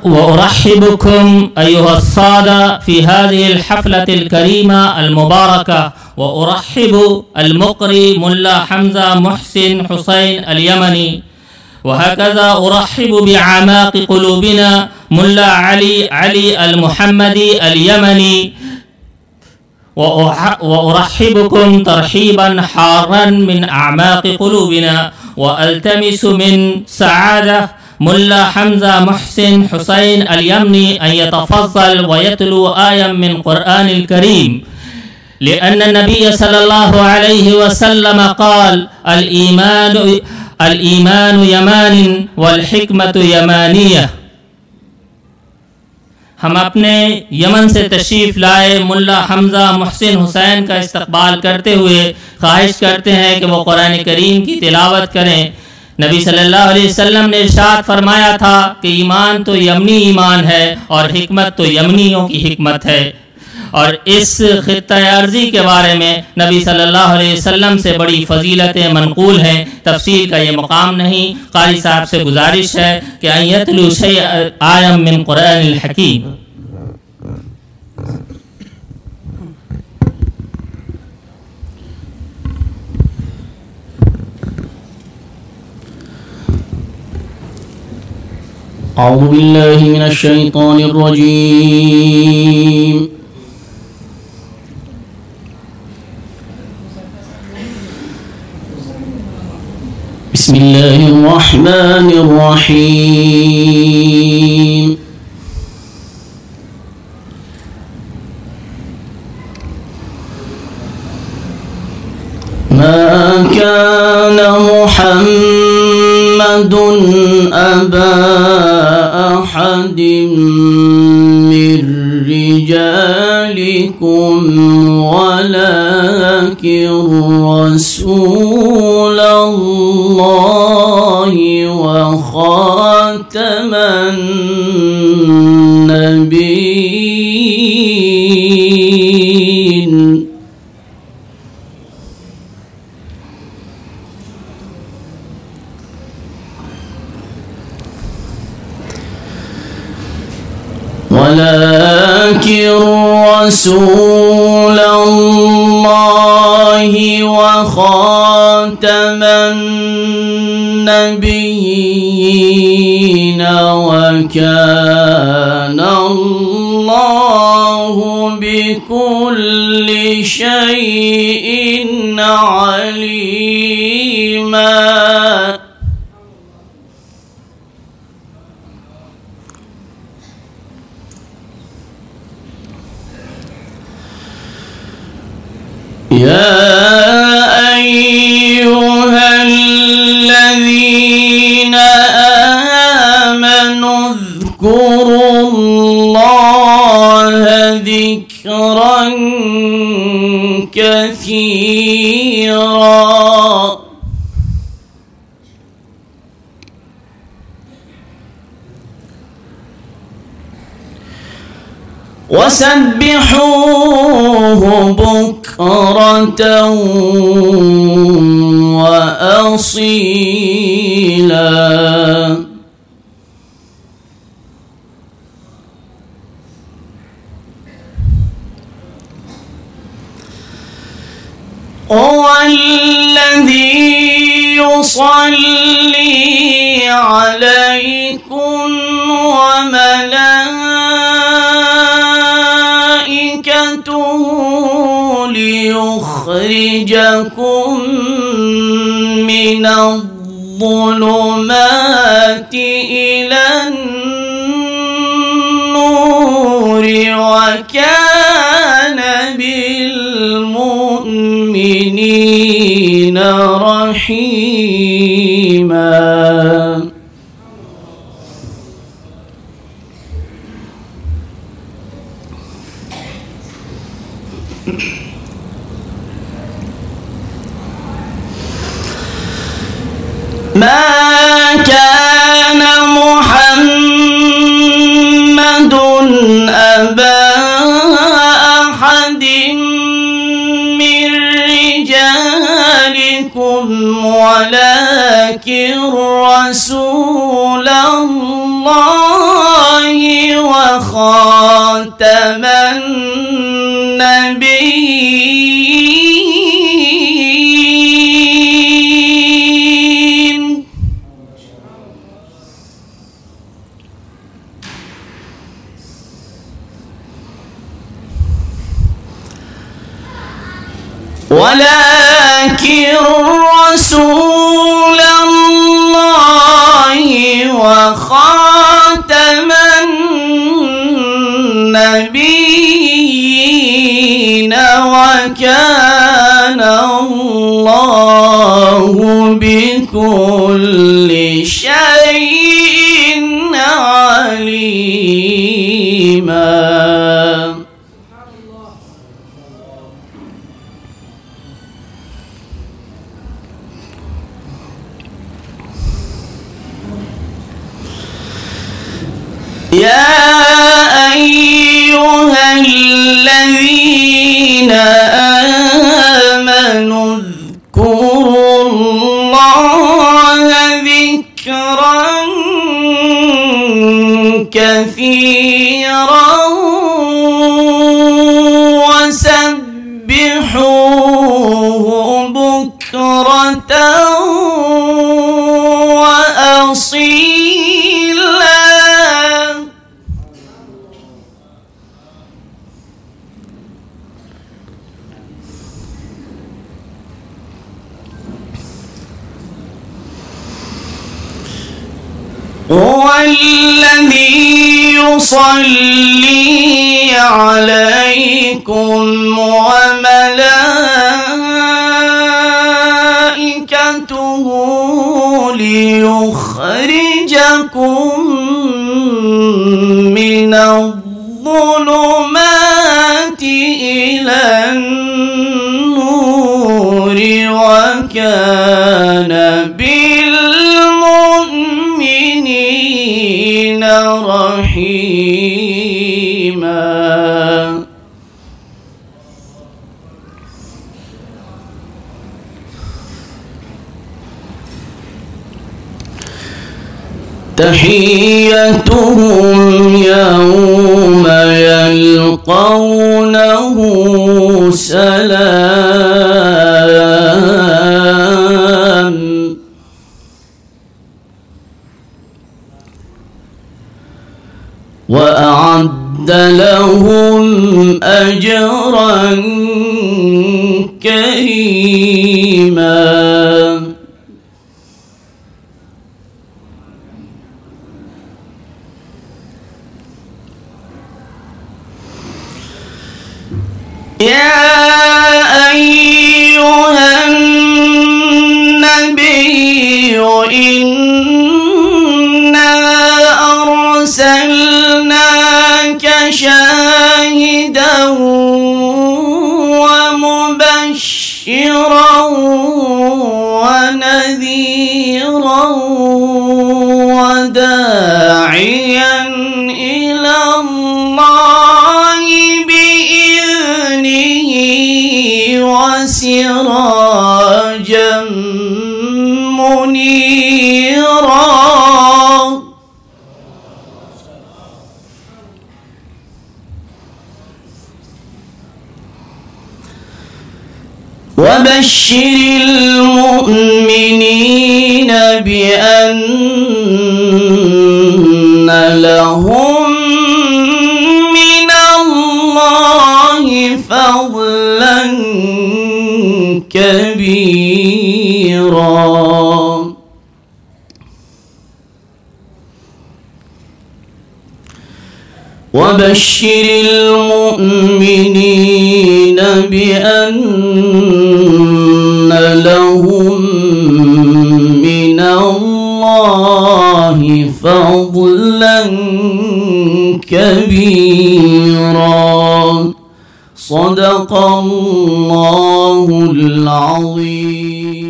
وأرحبكم أيها السادة في هذه الحفلة الكريمة المباركة، وأرحب المقري ملا حمزة محسن حسين اليمني، وهكذا أرحب بعماق قلوبنا ملا علي المحمدي اليمني، وأرحبكم ترحيبا حارا من أعماق قلوبنا، وألتمس من سعادة ملا حمزة محسن حسين اليمني أن يتفضل ويتلو آية من قرآن الكريم، لأن النبي صلى الله عليه وسلم قال: الإيمان يمان والحكمة يمانية। हम अपने यमन से तशरीफ़ लाए मुल्ला हमज़ा मुहसिन हुसैन का इस्तकबाल करते हुए ख्वाहिश करते हैं कि वो कुरान करीम की तिलावत करें। नबी सल्लल्लाहु अलैहि वसल्लम ने इरशाद फरमाया था कि ईमान तो यमनी ईमान है और हिकमत तो यमनियों की हिकमत है। और इस खित्ता अर्ज़ी के बारे में नबी सल्लल्लाहु अलैहि वसल्लम से बड़ी फ़जीलतें मनक़ूल हैं। तफसील का ये मकाम नहीं। कारी साहब से गुजारिश है कि अयतलू आयम मिन कुरानिल हकीम। अऊज़ु बिल्लाहि मिनश शैतानिर रजीम। बिस्मिल्लाहिर रहमानिर रहीम। मा कान मुहम्मदुन अबा अहदिम मिर रिजालिकुम वलाकिन रसूलल्लाहि व खातमन नबिय्यीन। वलाकिन रसूलल्लाहि व खातमन नबिय्यीन व कानल्लाहु बिकुल्लि शैइन अलीमा। या अय्युहा अल्लज़ीना आमनु ज़्कुरुल्लाहा ज़िक्रन कसीरा। वसब्बिहूहु बुक्रतन व असीला। हुवल्लज़ी युसल्ली अलैकुम व मलाइकतुहु लियुखरिजकुम मिनज़्ज़ुलुमाति इलन नूरि व कान बिल्मुमिनीना रहीमा। मा कान मुहम्मदुन अबा अहदिम मिर रिजालिकुम بكم ولكن رسول الله وخاتم النبيين. ولكن رسول الله وخاتم النبيين وكان الله بكل شيء عليما. يا أيها الذين آمنوا اذكروا الله ذكرا كثيرا وسبحوه بكرة وأصيلا. هو الذي يصلي عليكم وملائكته ليخرجكم من الظلمات إلى النور وكان بالمؤمنين رحيما. تحيتهم يوم يلقونه سلام وأعد لهم أجرا كريما. يا أيها النبي إنا أرسلناك شاهدا ومبشرا ونذيرا وداعيا إلى الله بإذنه وسراجا منيرا. وبشر المؤمنين بأن لهم من الله فضلا كبيرا. وبشر المؤمنين بأن لهم من الله فضلا كبيرا. صدق الله العظيم.